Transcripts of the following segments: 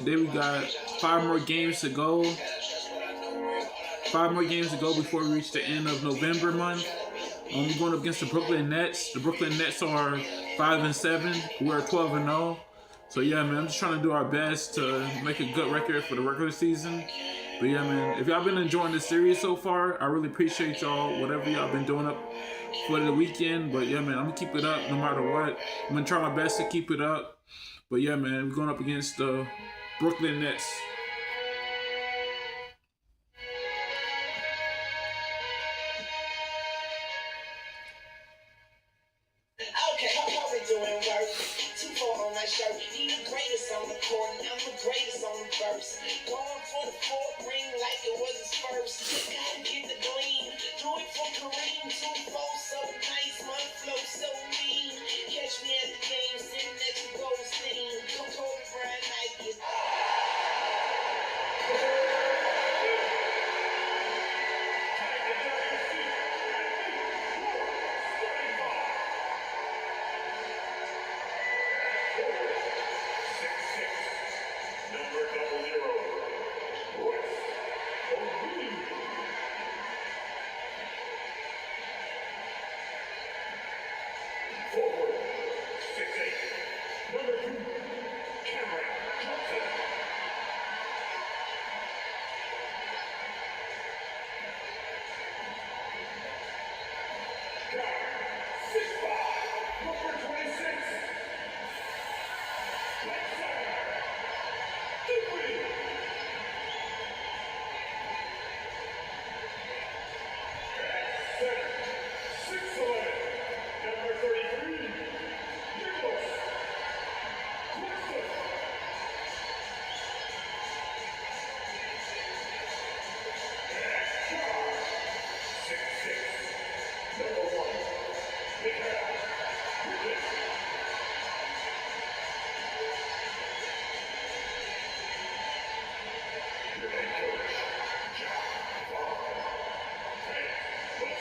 Today we got 5 more games to go. 5 more games to go before we reach the end of November month. We're going up against the Brooklyn Nets. The Brooklyn Nets are 5-7. We're 12-0. So yeah, man, I'm just trying to do our best to make a good record for the regular season. But yeah, man, if y'all been enjoying this series so far, I really appreciate y'all. Whatever y'all been doing up for the weekend. But yeah, man, I'm gonna keep it up no matter what. I'm gonna try my best to keep it up. But yeah, man, we're going up against the Brooklyn Nets. Okay, how's it doing, work? 2-4 on that shirt. He the greatest on the court, and I'm the greatest on the verse. Going for the fourth ring like it was his first. Gotta get the gleam. Do it for Kareem. 2-4 so nice, my flow so mean. Catch me at the game, sitting next to Goldstein. Come Kobe Bryant, Nike.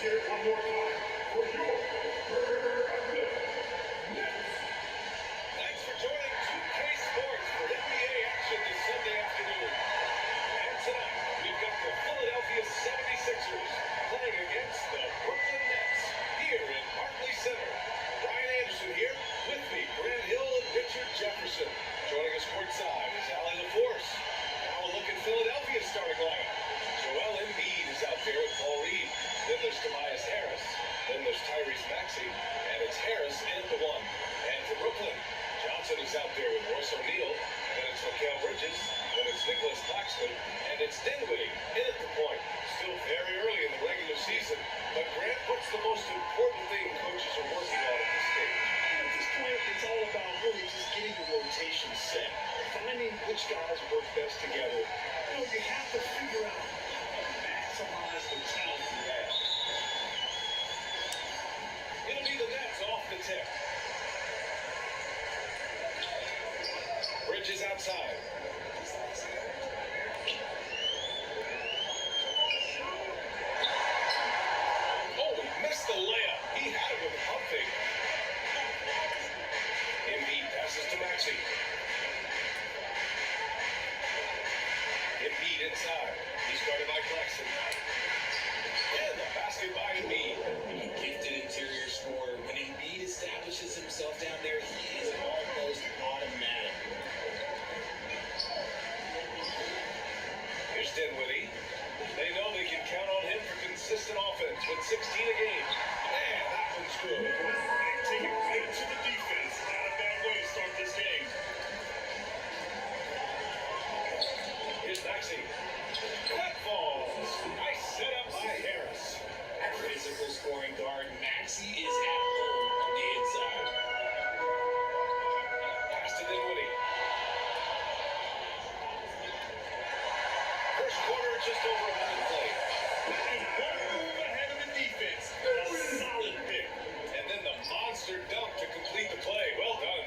One more time for your Thanks for joining 2K Sports for NBA action this Sunday afternoon. And tonight, we've got the Philadelphia 76ers playing against the Brooklyn Nets here in Barclays Center. Brian Anderson here, with me, Grant Hill and Richard Jefferson. Joining us courtside is Allie LaForce. Now a look at Philadelphia's starting lineup. Joel Embiid is out there with Paul Reed. Then there's Tobias Harris. Then there's Tyrese Maxey. And it's Harris and the one. And for Brooklyn, Johnson is out there with Royce O'Neal. Then it's Mikal Bridges. Then it's Nicholas Claxton. And it's Dinwiddie in at the point. Still very early in the regular season. But Grant, what's the most important thing coaches are working on at this stage? At this point, it's all about really just getting the rotation set. Finding which guys work best together. You have to figure out how to maximize the talent you have. It'll be the Nets off the tip. Bridges outside. Oh, he missed the layup. He had it with a pump fake. Embiid passes to Maxey. Embiid inside. He's guarded by Claxton. And the basket by Embiid. A gifted interior scorer. When Embiid establishes himself down there, he is almost automatic. Here's Dinwiddie. They know they can count on him for consistent offense with 16 a game. And that one's good. Take it right to the defense. Not a bad way to start this game. Here's Maxey. That falls. Nice setup by Harris. Physical scoring guard Maxey is at home on the inside. Pass to Dinwiddie. First quarter, just over a minute played. One move ahead of the defense. A solid pick. And then the monster dunk to complete the play. Well done.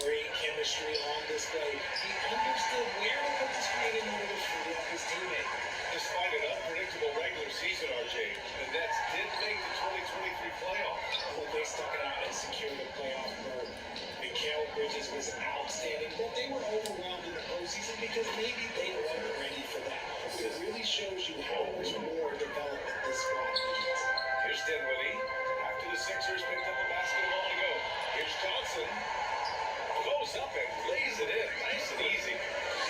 Great chemistry on display. He understood where to put the screen in order to free up his teammate. Despite an unpredictable regular season, RJ, the Nets did make the 2023 playoffs. Well, they stuck it out and secured a playoff berth. Mikal Bridges was outstanding, but they were overwhelmed in because maybe they weren't ready for that. It really shows you how much more development this squad needs. Here's Dinwiddie. After the Sixers picked up a basketball to go. Here's Johnson. Goes up and lays it in. Nice and easy.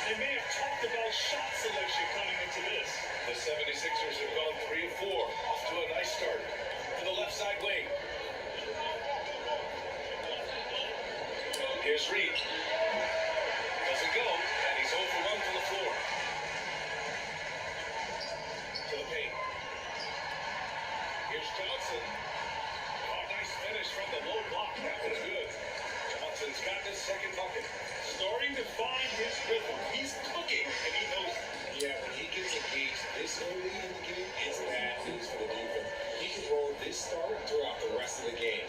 They may have talked about shot selection coming into this. The 76ers have gone 3 of 4. Off to a nice start. To the left side wing. Here's Reed. Doesn't go, and he's 0 for 1 from the floor. To the paint. Here's Johnson. Oh, nice finish from the low block. That was good. Johnson's got his second bucket. Starting to find his rhythm. He's cooking, and he knows it. Yeah, when he gets engaged this early in the game, it's bad news for the defense. He can roll this start throughout the rest of the game.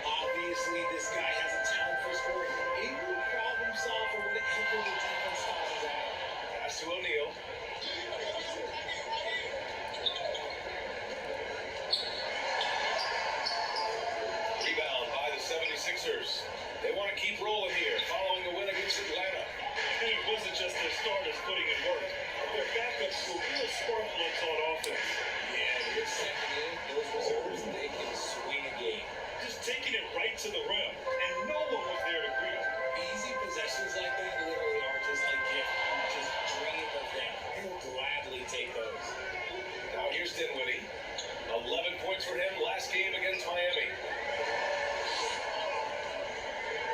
Obviously, this guy has a talent for scoring. Able to problem solve for whatever the defense tosses at him. Pass to O'Neal. Rebound by the 76ers. They want to keep rolling here, following the win against Atlanta. And it wasn't just their starters putting in work. Their backups were real spark plugs on offense. Yeah, you're second in. Those reserves, they can swing a game. Just taking it right to the rim, and no one was there to greet him. Easy possessions like that literally are just a gift. You just dream of them. He'll gladly take those. Now here's Dinwiddie. 11 points for him last game against Miami.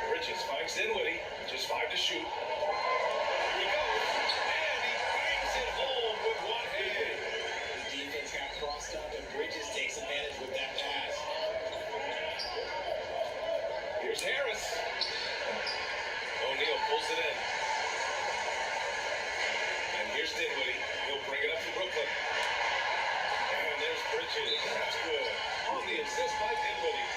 Bridges finds Dinwiddie. Just 5 to shoot. Here he goes. And he bangs it home with one hand. The defense got crossed up, and Bridges takes advantage with that pass. Here's Harris. O'Neal pulls it in. And here's Dinwiddie. He'll bring it up to Brooklyn. And there's Bridges. That's good. On the assist by Dinwiddie.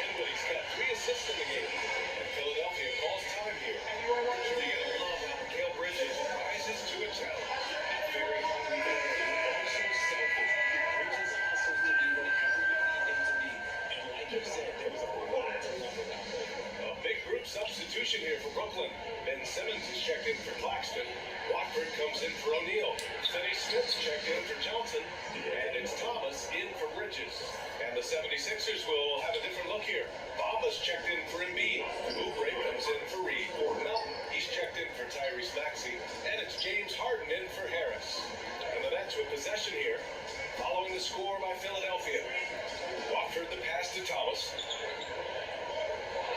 Dinwiddie's got 3 assists in the game. And Philadelphia calls time here. You're gonna love how Mikal Bridges rises to a challenge. Very hungry guy. Also selfish. Bridges hustles to be whatever you need him to be. And like you said, there was a lot to love about him. A big group substitution here for Brooklyn. Ben Simmons is checked in for Claxton. Watford comes in for O'Neal. Finney Smith's checked in for Johnson. And it's Thomas in for Bridges. And the 76ers will have a different look here. Bamba's checked in for Embiid. Oubre comes in for Reed. Melton, he's checked in for Tyrese Maxey. And it's James Harden in for Harris. And the Nets with possession here, following the score by Philadelphia. Watford the pass to Thomas.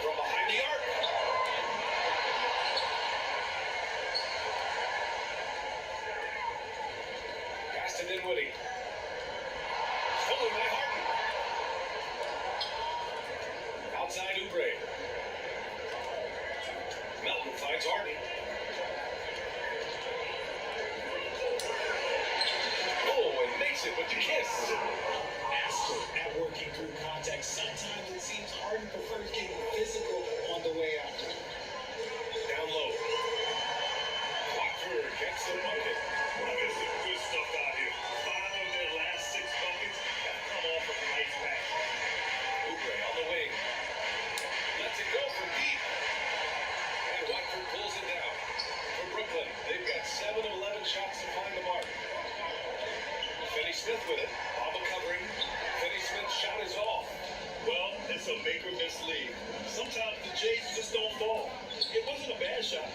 From behind the arc. Pass to Dinwiddie. Stolen by Harden. Outside Oubre. Melton finds Harden. Oh, and makes it with the kiss. Master at working through contact. Sometimes it seems Harden prefers getting physical on the way out. Down low. Watford gets the bucket. There's some good stuff out here. 5 of their last 6 buckets have come off of a nice pass. Oubre on the wing. Lets it go from deep. And Watford pulls it down. For Brooklyn, they've got 7 of 11 shots to find the mark. Finney Smith with it. Bamba covering. Finney Smith's shot is off. Well, it's a make or miss league. Sometimes the Jays just don't fall. It wasn't a bad shot.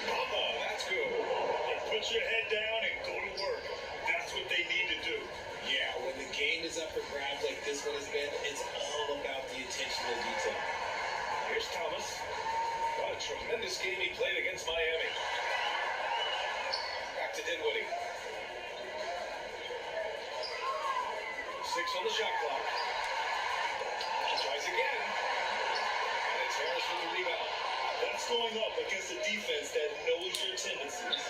Bamba, that's good. You put your head down and go to work. That's what they need to do. Yeah, when the game is up for grabs like this one has been, it's all about the attention to detail. Here's Thomas. What a tremendous game he played against Miami. Back to Dinwiddie. 6 on the shot clock. Tries again. And it's Harris with the rebound. That's going up against a defense that knows your tendencies.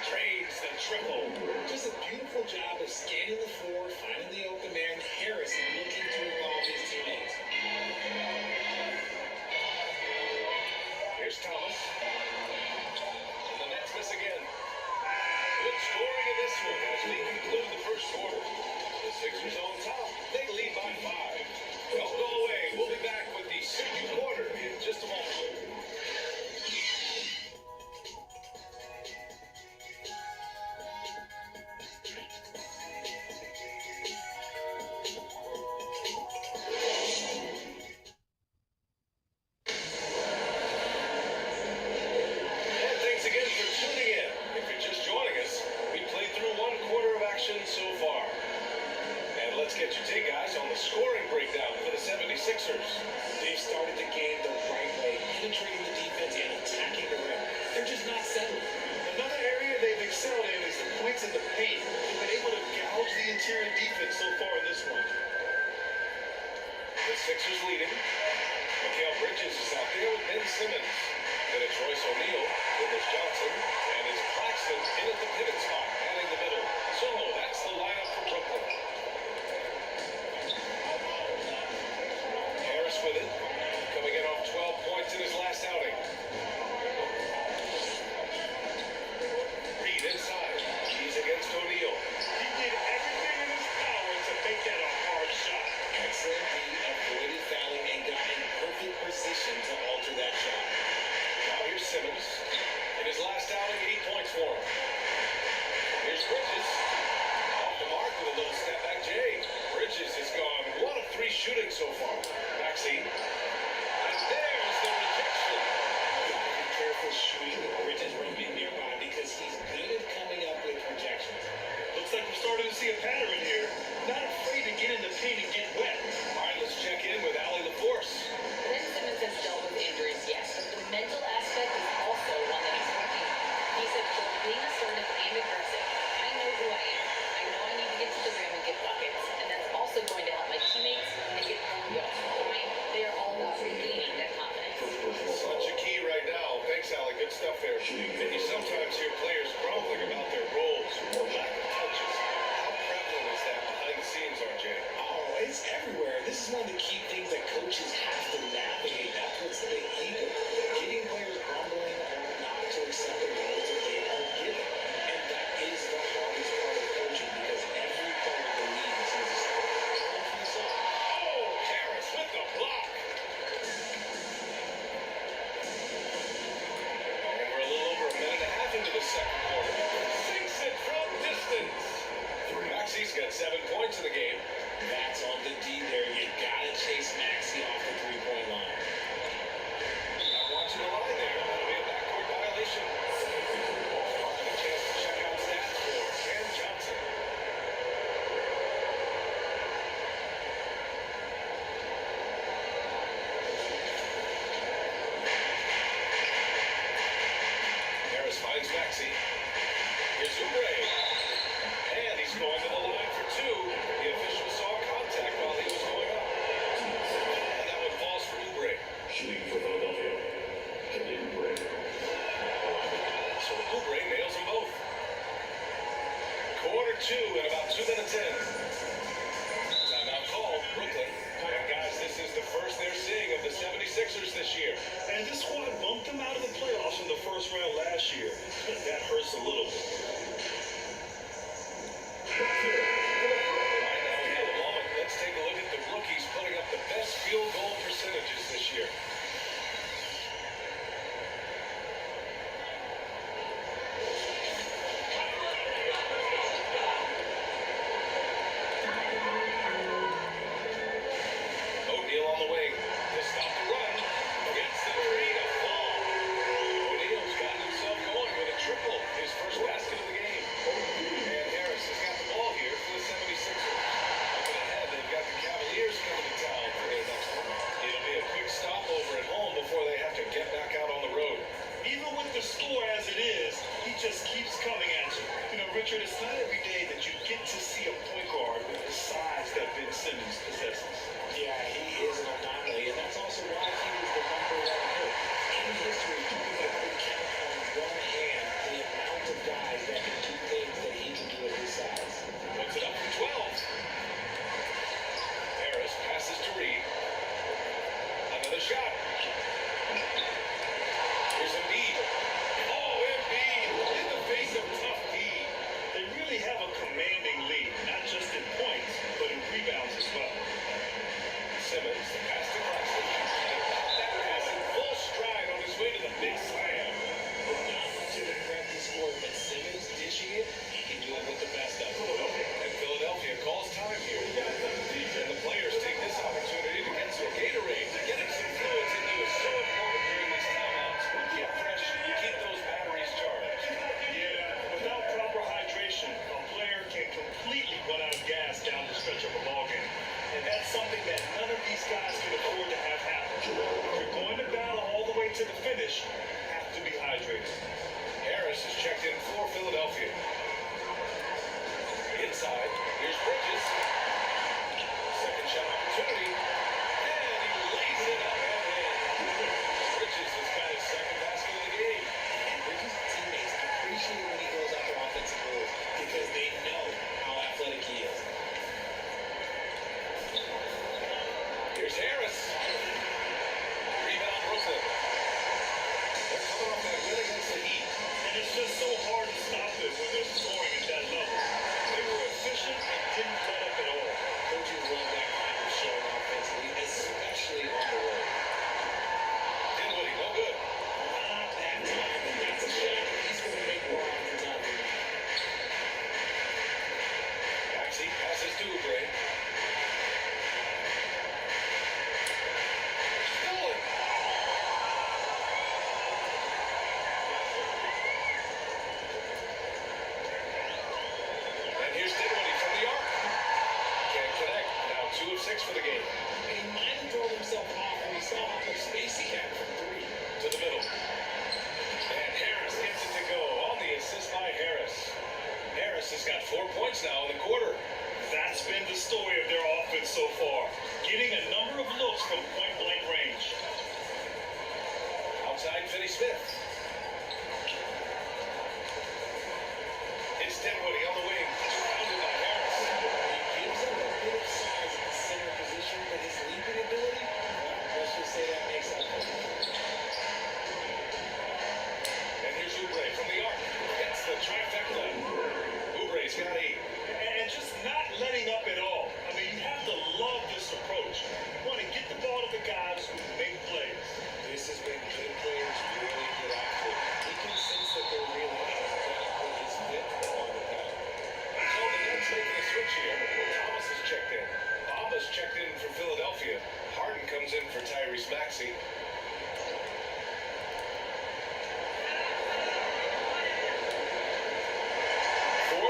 Drains the triple. Just a beautiful job of scanning the floor, finding the open man. Harris looking to involve his teammates. Here's Thomas. And the Nets miss again. Good scoring in this one as we conclude the first quarter. The Sixers on top. They lead by 5. Don't go away. We'll be back with the second quarter in just a moment. penetrating the defense and attacking the rim. They're just not settling. Another area they've excelled in is the points in the paint. They've been able to gouge the interior defense so far in this one. The Sixers leading. Mikal Bridges is out there with Ben Simmons. Then it's Royce O'Neal, Dennis Johnson, and it's Claxton in at the pivot spot, manning the middle. So that's the lineup for Brooklyn. Harris with it, coming in off 12 points in his last outing. Reed inside. He's against O'Neal. He did everything in his power to make that a hard shot. Excellent. He avoided fouling and got in perfect position to alter that shot. Now here's Simmons. In his last outing, 8 points for him. Here's Bridges. Off the mark with a little step back. Jay. Bridges has gone 1 of 3 shooting so far. Maxine. And there's the rejection. Gotta be careful shooting with Bridges roaming nearby because he's good at coming up with rejections. Looks like we're starting to see a pattern here. Not afraid to get in the paint and get wet. All right, let's check in with Allie LaForce. Ben Simmons has dealt with injuries, yes, but the mental aspect is also one that he's working on. He said, "Quote, being assertive and aggressive. I know who I am. I know I need to get to the rim and get buckets, and that's also going to help my teammates and get them going. They are all about regaining that confidence." Such a key right now. Thanks, Allie. Good stuff there. And you sometimes hear players grumbling about their roles or lack of touches. How prevalent is that behind the scenes, RJ? Oh, it's everywhere. This is one of the key things that coaches have to navigate. That's what's the ego. Getting players grumbling or not to accept the roles that they are given. And that is the hardest part of coaching because every player believes he's a star. Learn from yourself. Oh, Harris with the block. And we're a little over a minute and a half into the second quarter. Sinks it from distance. Maxi's got 7 points in the game. That's on the D there. You gotta chase Maxey off the three-point line. Not watching the line there. That'll be a backcourt violation. And a chance to check out stats for Cam Johnson. Harris finds Maxey. Here's Oubre. And he's going to the line for 2. The official saw contact while he was going up. And that one falls for Oubre. Shooting for Philadelphia. Kelly Oubre. So Oubre nails them both. Quarter 2 and about 2 minutes in. Timeout call, Brooklyn. And guys, this is the first they're seeing of the 76ers this year. And this squad bumped them out of the playoffs in the first round last year. That hurts a little bit. Right now we have a moment. Let's take a look at the rookies putting up the best field goal percentages this year. O'Neal on the wing. To stop the run. Gets the three to fall. O'Neal's gotten himself going with a triple. His first basket of the game. And Harris has got the ball here for get to the finish, have to be hydrated. Harris is checked in for Philadelphia. Inside, here's Bridges. Second shot opportunity. And he lays it up and in. Bridges has got his second basket of the game. And Bridges' teammates appreciate when he goes after offensive goals because they know how athletic he is. Here's Harris. Rebound Brooklyn. They're coming off that win against the Heat. And it's just so hard to stop them when they're scoring at that level. They were efficient and didn't let up at all. Coaches love that kind of showing offensively, especially on the road. Dinwiddie, no good. Not that time, and that's a shot he's going to make more often than not. Maxey passes to Oubre. Stolen. And here's Dinwiddie from the arc. Can't connect. Now 2 of 6 for the game. And he might have thrown himself off when he saw how much space he had from three. To the middle. And Harris gets it to go on the assist by Harris. Harris has got 4 points now in the quarter. That's been the story of their offense so far. Getting a number of looks from point-blank range. Outside Finney-Smith. It's Dinwiddie on the wing. Surrounded by Harris. He gives up a bit of size at the center position, but his leaping ability, well, let's just say that makes up for it. And here's Oubre from the arc. Gets the trifecta. Oubre's got 8. And just not letting up at all. I mean, you have to love this approach. You want to get the ball to the guys who make plays. This is when good players really get after it. He can sense that they're really out of step with his fit on the pattern. So the Nets making a switch here. Thomas is checked in. Bamba's checked in for Philadelphia. Harden comes in for Tyrese Maxey. 4-3.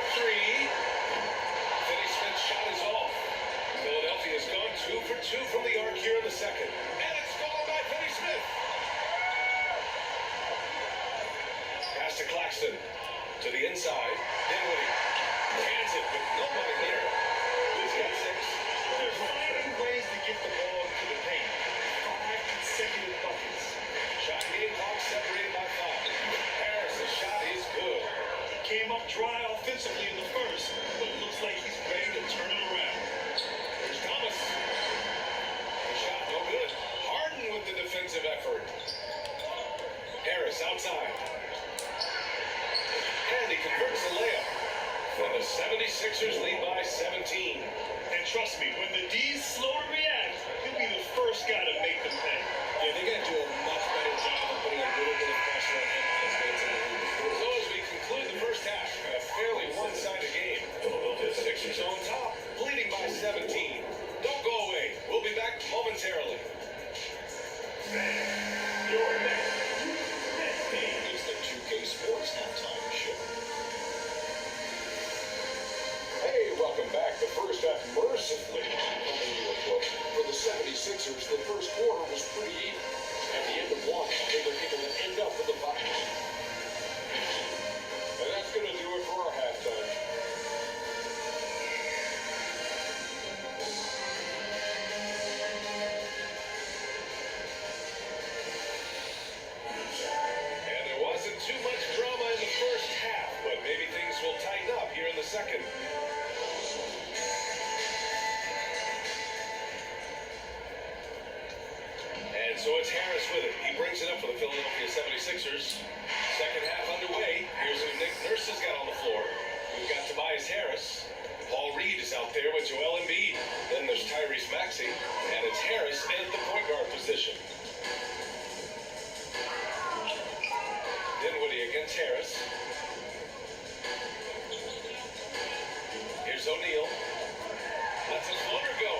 Finney-Smith's shot is off. Philadelphia's gone 2 for 2 from the arc here in the second. And it's stolen by Finney-Smith. Pass to Claxton. To the inside. Dinwiddie hands it with nobody there. He's got 6. They're finding ways to get the ball to the paint. 5 consecutive buckets. Shot game clock separated by 5. Harris' shot is good. He came up dry offensively in the first, but it looks like he's ready to turn it around. Here's Thomas. The shot no good. Harden with the defensive effort. Harris outside. And he converts the layup. And the 76ers lead by 17. And trust me, when the D's slow to react, he'll be the first guy to make them pay. Yeah, they got to do a much better job of putting a little bit of pressure on him on his way to the hoop. So as we conclude the first half, a fairly one-sided game. The Sixers on top, leading by 17. Don't go away. We'll be back momentarily. It's the 2K Sports halftime show. Hey, welcome back. The first half mercifully coming to a close. For the 76ers, the first quarter was pretty even. At the end of one, they were able to end up with a bucket. And that's going to do it for our halftime. And there wasn't too much drama in the first half, but maybe things will tighten up here in the second. And so it's Harris with it. He brings it up for the Philadelphia 76ers. Second half underway. Here's who Nick Nurse has got on the floor. We've got Tobias Harris. Paul Reed is out there with Joel Embiid. Then there's Tyrese Maxey. And it's Harris at the point guard position. Dinwiddie against Harris. Here's O'Neal. Lets his floater go.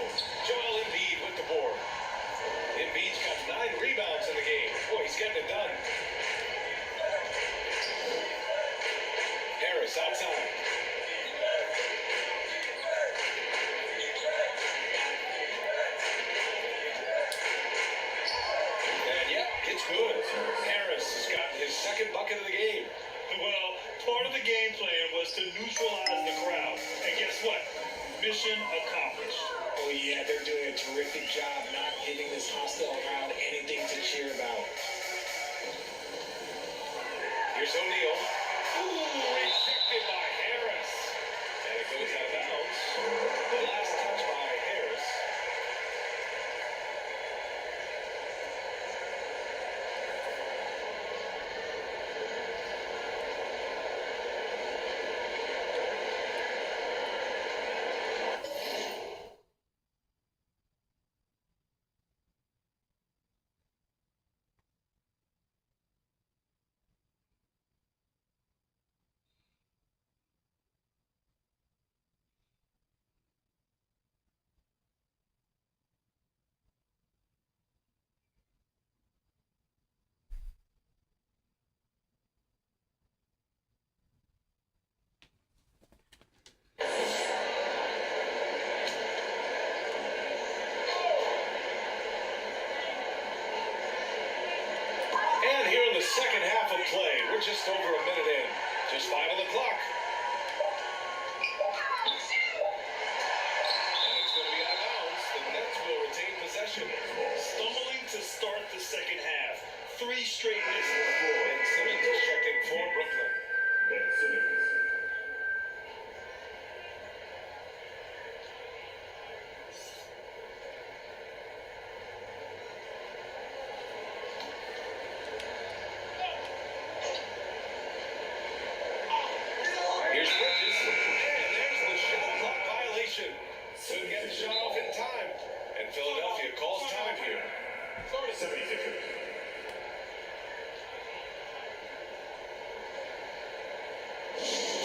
Joel Embiid with the board. Embiid's got 9 rebounds in the game. Boy, he's getting it done. Harris outside. And yeah, it's good. Harris has gotten his second bucket of the game. Well, part of the game plan was to neutralize the crowd. And guess what? Mission accomplished. Oh yeah, they're doing a terrific job not giving this hostile crowd anything to cheer about. Here's O'Neal. Ooh, rejected by Harris. And it goes out of bounds. The last touch by Harris. And here in the second half of play, we're just over a minute in. Just 5 on the clock. And it's going to be out of bounds. The Nets will retain possession. Stumbling to start the second half. 3 straight misses. Ben Simmons is checking for Brooklyn. Ben Simmons. Here's Bridges. And there's the shot clock violation. Couldn't get the shot off in time. And Philadelphia calls time here. 70 seconds.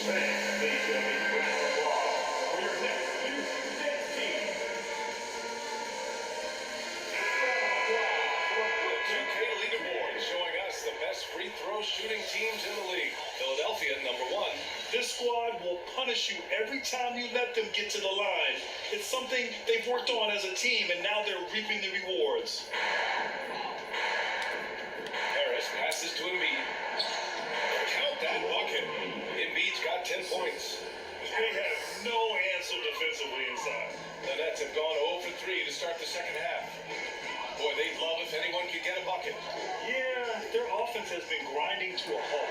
Fans, ladies and gentlemen, round of applause for your next Houston Nets team. The 2K leaderboard showing us the best free throw shooting teams in the league. Philadelphia, number 1. This squad will punish you every time you let them get to the line. It's something they've worked on as a team, and now they're reaping the rewards. Harris passes to Embiid. Count that bucket. Embiid's got 10 points. They have no answer defensively inside. The Nets have gone 0 for 3 to start the second half. Boy, they'd love if anyone could get a bucket. Yeah, their offense has been grinding to a halt.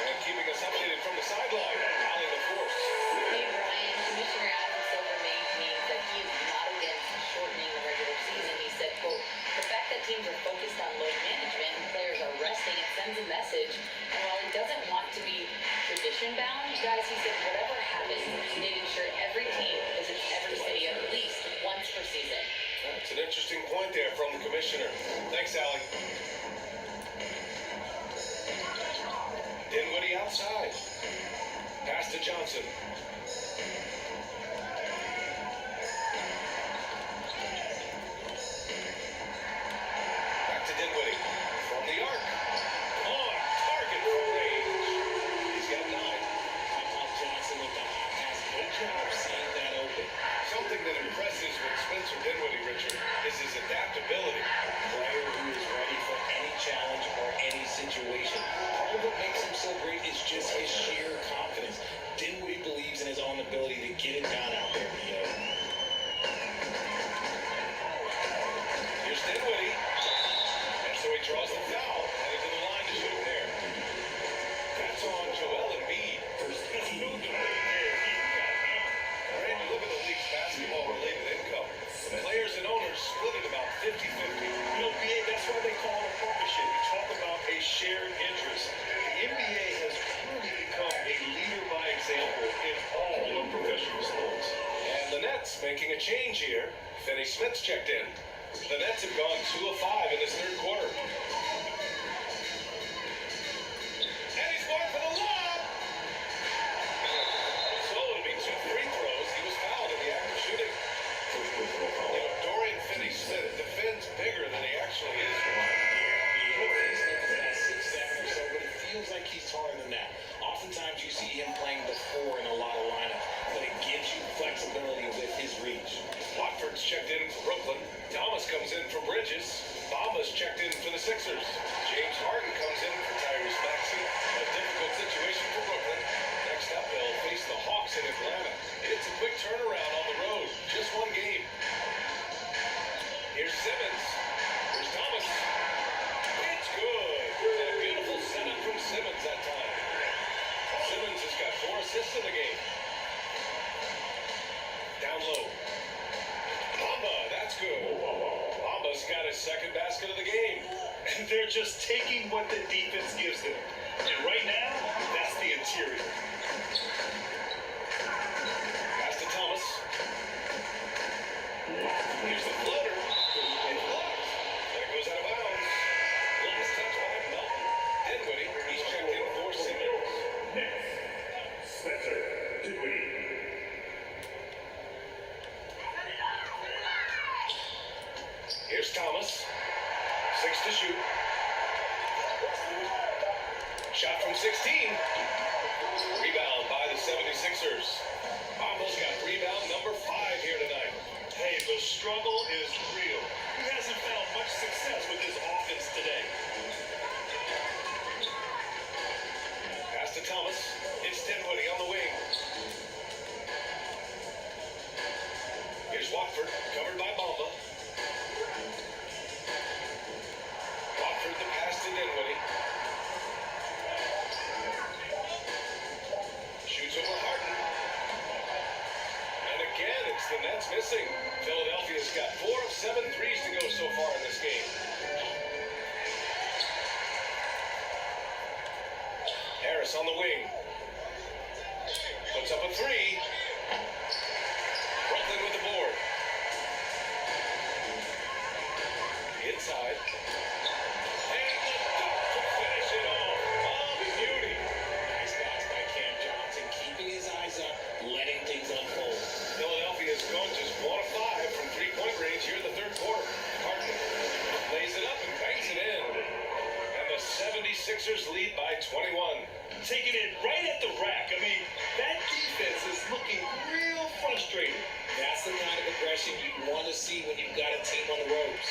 And keeping us updated from the sideline, Allie LaForce. Hey Brian, Commissioner Adam Silver maintains that he is not against shortening the regular season. He said, quote, the fact that teams are focused on load management and players are resting, it sends a message. And while he doesn't want to be tradition bound, guys, he said whatever happens, they've ensured every team visits every city at least once per season. That's an interesting point there from the commissioner. Thanks, Allie. Dinwiddie outside. Pass to Johnson. Back to Dinwiddie. From the arc. On target from range. He's got 9. Paul Johnson with the hot pass. Good job seeing that open. Something that impresses with Spencer Dinwiddie, Richard, is his adaptability. Player who is ready for any challenge or any situation. Part of what makes him so great is just his sheer confidence. Dinwiddie believes in his own ability to get it done out there, Here's Dinwiddie. And so he draws the foul. Headed to the line to shoot there. That's on Joel Embiid. There's no debate there. He got hammered. Randy, look at the league's basketball-related income. The players and owners split it about 50-50. BA, that's why they call it a partnership. You talk about a shared interest. The NBA has truly become a leader by example in all of professional sports. And the Nets making a change here. Finney Smith's checked in. The Nets have gone 2 of 5 in this third quarter. And he's going for the lob. So it'll be 2 free throws. He was fouled in the act of shooting. Dorian Finney-Smith defends bigger than he actually is. He's about 6'7" or so, but it feels like he's taller than that. Oftentimes you see him playing the 4 in a lot of lineups, but it gives you flexibility with his reach. Watford's checked in for Brooklyn. Thomas comes in for Bridges. Bama's checked in for the what the defense gives them. And right now, that's the interior. Pass to Thomas. Here's the floater. It's blocked. That goes out of bounds. Last touch by Melton. Dinwiddie, he's checked in for Simmons. Next, Spencer Dinwiddie. Here's Thomas. 6 to shoot. Shot from 16. Rebound by the 76ers. Almost got rebound number 5 here tonight. Hey, the struggle is real. He hasn't found much success with his offense today. Pass to Thomas. It's Dinwiddie on the wing. Here's Watford, covered by Bamba. Watford the pass to Dinwiddie. Shoots over Harden. And again, it's the Nets missing. Philadelphia's got 4 of 7 threes to go so far in this game. Harris on the wing. Puts up a 3. Brooklyn with the board. Inside. And the dunk to finish it off. Oh, beauty. Nice bounce by Cam Johnson, keeping his eyes up, letting things unfold. Philadelphia's gone just 1 of 5 from three-point range here in the third quarter. Harden lays it up and banks it in. And the 76ers lead by 21. Taking it right at the rack. I mean, that defense is looking real frustrated. That's the kind of aggression you want to see when you've got a team on the ropes.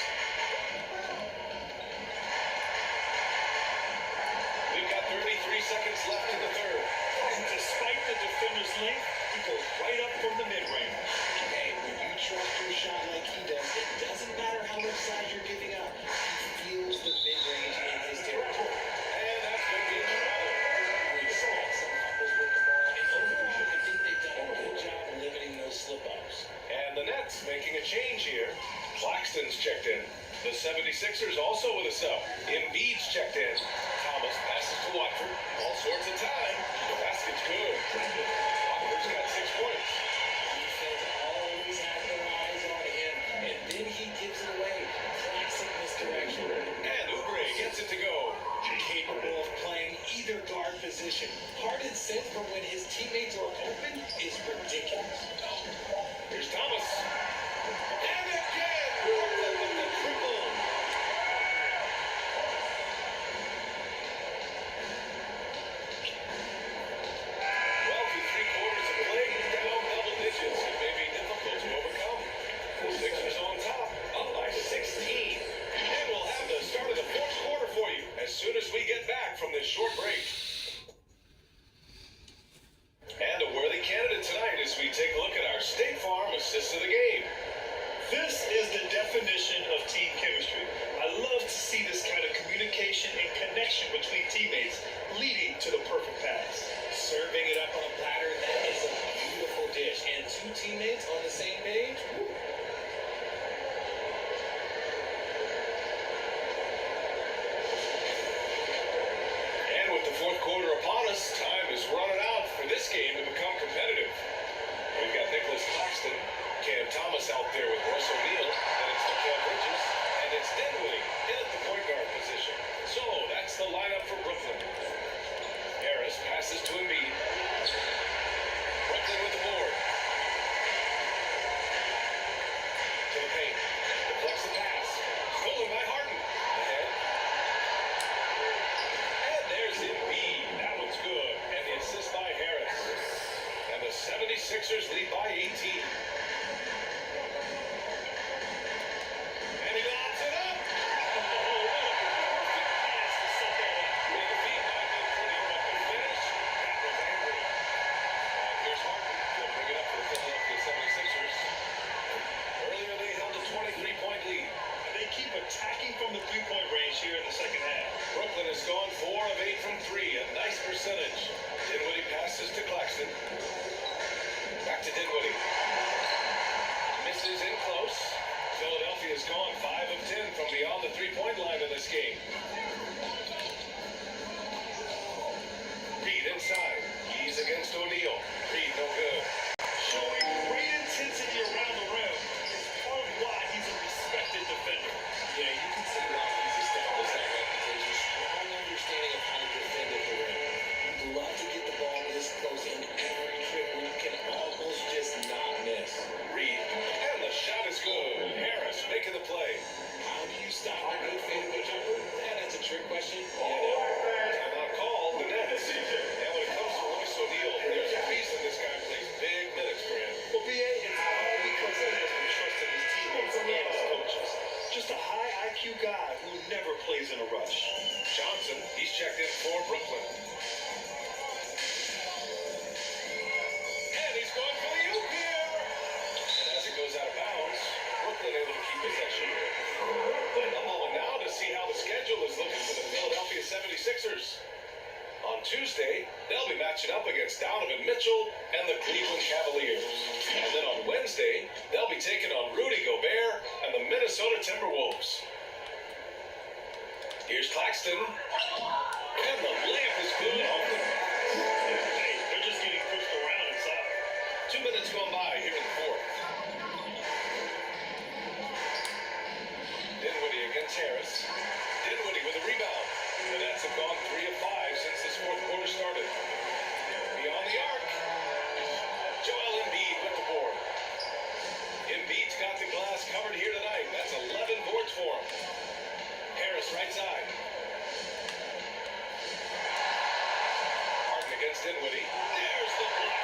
We've got 33 seconds left in the third. And despite the defender's length, he goes right up from the mid-range. Hey, when you trust your shot like he does, it doesn't matter how much size you're giving up. He feels the mid-range in his territory. And that's going to be another. We saw some fumbles with the ball, and overall, I think they've done a good job limiting those slip-ups. And the Nets making a change here. Claxton's checked in. The 76ers also with a sub. Embiid's checked in. Thomas passes to Watford. All sorts of time. The basket's good. Watford's got 6 points. Defense always has their eyes on him, and then he gives it away. Classic misdirection. And Oubre gets it to go. Capable of playing either guard position. Harden's sense for when his teammates are open is ridiculous. Here's Thomas. And again, Brooklyn with the triple. Well, through 3 quarters of play, down double digits. It may be difficult to overcome. The Sixers on top, up by 16. And we'll have the start of the fourth quarter for you as soon as we get back from this short break. And a worthy candidate tonight as we take a look at our State Farm assist of the game. This is the definition of team chemistry. I love to see this kind of communication and connection between teammates leading to the perfect pass. Serving it up on a platter, that is a beautiful dish. And 2 teammates on the same page? Woo. And with the fourth quarter upon us, time is running out for this game to become competitive. We've got Nicholas Claxton, Cam Thomas out there with Russ O'Neal, and it's Mikal Bridges, and it's Dinwiddie in at the point guard position. So that's the lineup for Brooklyn. Harris passes to Embiid. Brooklyn with the board. To the paint. Deflects the pass. Stolen by Harden. Ahead. And there's Embiid. That one's good. And the assist by Harris. And the 76ers lead by 18. And he lobs it up. Made the feed by Dinwiddie, but the finish, that was angry. And here's Harden. He'll bring it up for the Philadelphia 76ers. Earlier they held a 23-point lead. They keep attacking from the 3-point range here in the second half. Brooklyn has gone 4 of 8 from 3, a nice percentage. Dinwiddie passes to Claxton. Back to Dinwiddie. Misses in close. Philadelphia's gone 5 of 10 from beyond the 3-point line in this game. O'Neal. Reed, no good. Showing great intensity around the rim is part of why he's a respected defender. Yeah, you can see why he's established that reputation. Strong understanding of how to defend at the rim. You'd love to get the ball this close in every trip where you can almost just not miss. Reed, and the shot is good. Harris making the play. How do you stop a good fadeaway jumper? That's a trick question. Timeout called. The Nets. And when it comes to Royce O'Neal, there's a reason this guy plays big minutes for him. Well, BA, it's all because he has the trust of his teammates and his coaches. Just a high IQ guy who never plays in a rush. Johnson, he's checked in for Brooklyn. And he's going for the oop here. And as it goes out of bounds, Brooklyn able to keep possession. A moment now to see how the schedule is looking for the Philadelphia 76ers. On Tuesday, they'll be matching up against Donovan Mitchell and the Cleveland Cavaliers. And then on Wednesday, they'll be taking on Rudy Gobert and the Minnesota Timberwolves. Here's Claxton. And the layup is good off the bat. Hey, they're just getting pushed around inside. 2 minutes gone by here in the fourth. Dinwiddie against Harris. Dinwiddie with a rebound. The Nets have gone 3 of 5 since this fourth quarter started. Beyond the arc. Joel Embiid with the board. Embiid's got the glass covered here tonight. That's 11 boards for him. Harris right side. Harden against Dinwiddie. There's the block.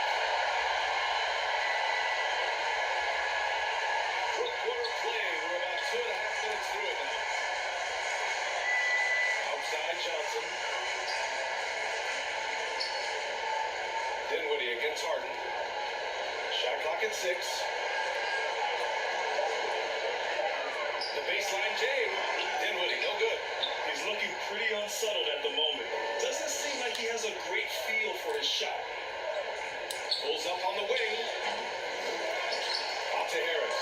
Fourth quarter play. We're about 2.5 minutes through it now. Outside Johnson. Dinwiddie against Harden. Shot clock at 6. The baseline Jay. Dinwiddie, no good. He's looking pretty unsettled at the moment. Doesn't seem like he has a great feel for his shot. Pulls up on the wing. Out to Harris.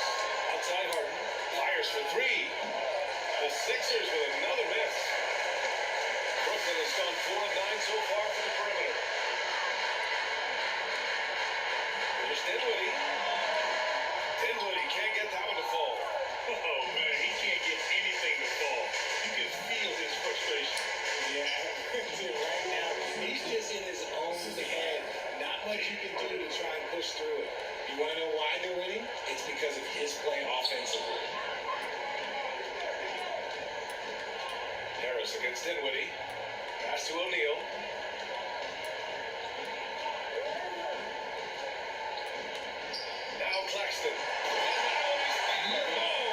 Outside Harden. Fires for 3. The Sixers with another miss. Brooklyn has gone 4 of 9 so far from the perimeter. Here's Dinwiddie. Dinwiddie can't get that one to fall. Oh, man, he can't get anything to fall. You can feel his frustration. Yeah, right now, he's just in his own head. Not much you can do to try and push through it. You want to know why they're winning? It's because of his play offensively. Harris against Dinwiddie. Pass to O'Neal. Now Claxton. And now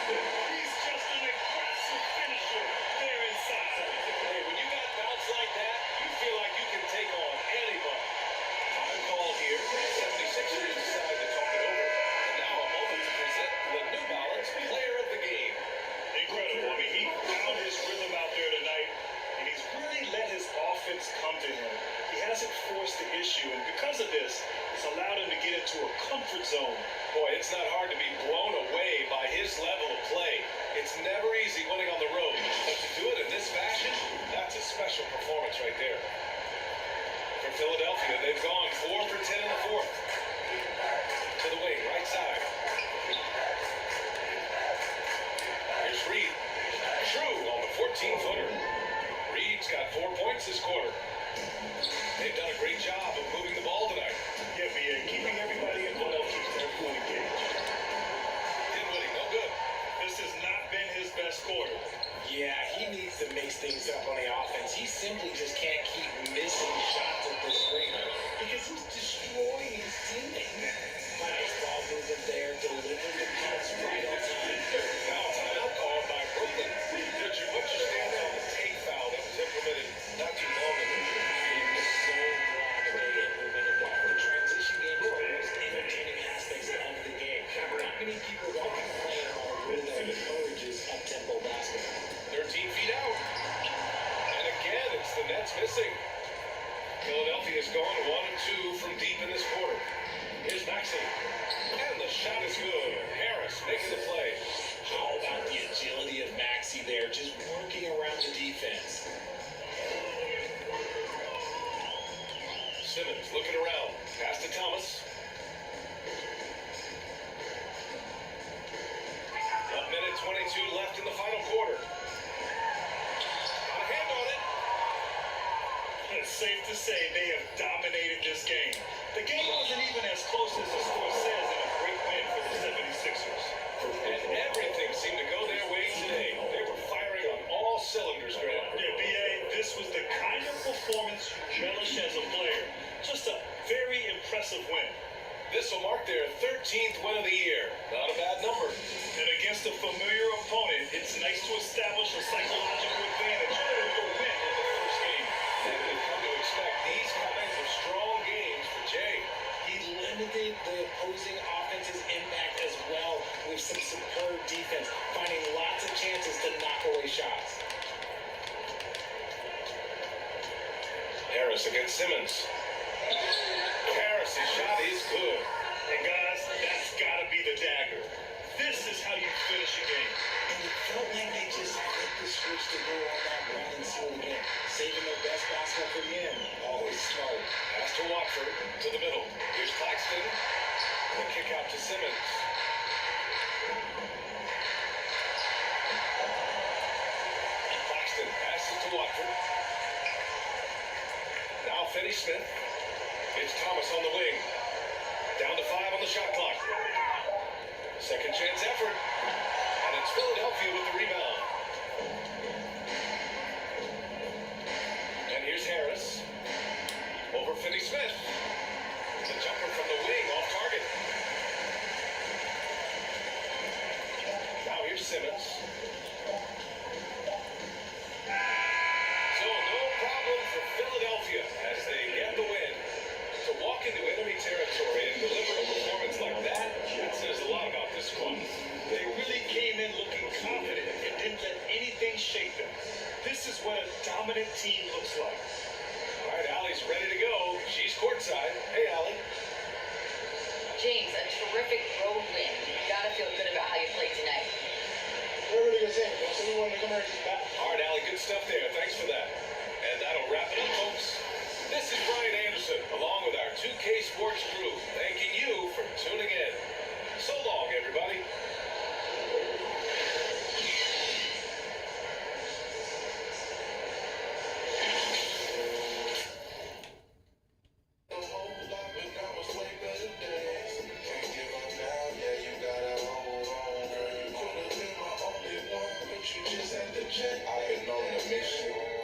he's He's just an aggressive finisher there inside. Hey, when you got bouts like that, you feel like you can take on anybody. Time called here. 76ers decide to talk it over. And now a moment to present the New Balance Player of the Game. Incredible. I mean, he found his rhythm out there tonight, and he's really let his offense come to him. He hasn't forced the issue, and because of this, it's allowed him to get into a comfort zone. Boy, it's not hard to be blown away by his level of play. It's never easy winning on the road, but to do it in this fashion, that's a special performance right there. For Philadelphia, they've gone 4 for 10 in the fourth. To the wing, right side. Here's Reed. True on the 14-footer. Reed's got 4 points this quarter. They've done a great job of moving the ball tonight. Yeah, BA, keeping everybody involved keeps everyone engaged. Dinwiddie, no good. This has not been his best quarter. Yeah, he needs to mix things up on the offense. He simply just can't keep missing shots at the screen because he's destroying his teammates. Nice ball movement there, delivered the pass right on time. Now timeout called by Brooklyn. Richard, what's your stance on the take foul that was implemented not too long ago? It was so glad that they implemented that. The transition game is one of the most entertaining aspects of the game. Not many people want to play in a rhythm that encourages up-tempo basketball. 13 feet out. And again, it's the Nets missing. Philadelphia's gone 1 of 2 from deep in this quarter. Here's Maxey. And the shot is good. Harris making the play. How about the agility of Maxey there, just working around the defense? Simmons looking around. Pass to Thomas. A minute 22 left in the final quarter. Got a hand on it. It's safe to say they have dominated this game. The game wasn't even as close as the score says, and a great win for the 76ers. And everything seemed to go their way today. They were firing on all cylinders, Graham. Yeah, B.A., this was the kind of performance you relish as a player. Just a very impressive win. This will mark their 13th win of the year. Not a bad number. And against a familiar opponent, it's nice to establish a psychological advantage over the win in the first game. And we've come to expect these kinds of strong games for Jay. He limited the opposing offense's impact as well with some superb defense, finding lots of chances to knock away shots. Harris against Simmons. Harris's shot is good. And guys, that's got to be the dagger. This is how you finish a game. And it felt like they just flipped the switch to go on that run and seal the game, saving their best basketball for the end. Always smart. Pass to Watford to the middle. Here's Claxton. The kick out to Simmons. Claxton passes to Watford. Now Finney-Smith. It's Thomas on the wing. Down to 5 on the shot clock. Second chance effort. And it's Philadelphia with the rebound. And here's Harris. Over Finney-Smith. The jumper from the wing off target. Now here's Simmons. So no problem for Philadelphia as they get the win. To walk into enemy territory and deliver a performance like that says a lot about this squad. They really came in looking confident and didn't let anything shake them. This is what a dominant team looks like. All right, Allie's ready to go. She's courtside. Hey, Allie. James, a terrific road win. You gotta feel good about how you played tonight. Really good thing. So we wanted to come here and just back. All right, Allie, good stuff there. Thanks for that. And that'll wrap it up, folks. This is Brian Anderson, along with our 2K Sports crew, thanking you for tuning in. So long, everybody.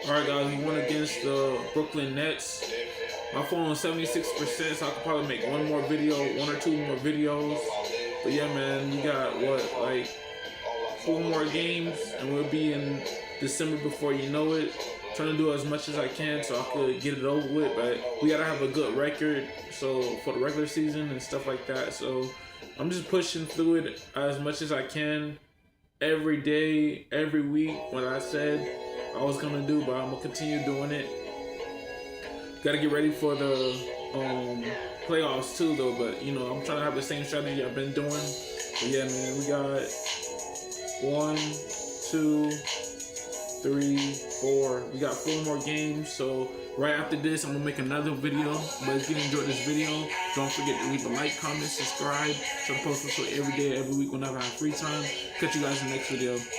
Alright guys, we won against the Brooklyn Nets. My phone is 76%, so I could probably make one or two more videos. But yeah, man, we got like 4 more games, and we'll be in December before you know it. Trying to do as much as I can so I could get it over with, but we gotta have a good record, so for the regular season and stuff like that. So I'm just pushing through it as much as I can every day, every week. What I said I was gonna do, but I'm gonna continue doing it. Gotta get ready for the playoffs too, though. But you know, I'm trying to have the same strategy I've been doing. But yeah, man, we got 1, 2, 3, 4. We got 4 more games. So right after this, I'm gonna make another video. But if you enjoyed this video, don't forget to leave a like, comment, subscribe. Try to post this every day, every week whenever I have free time. Catch you guys in the next video.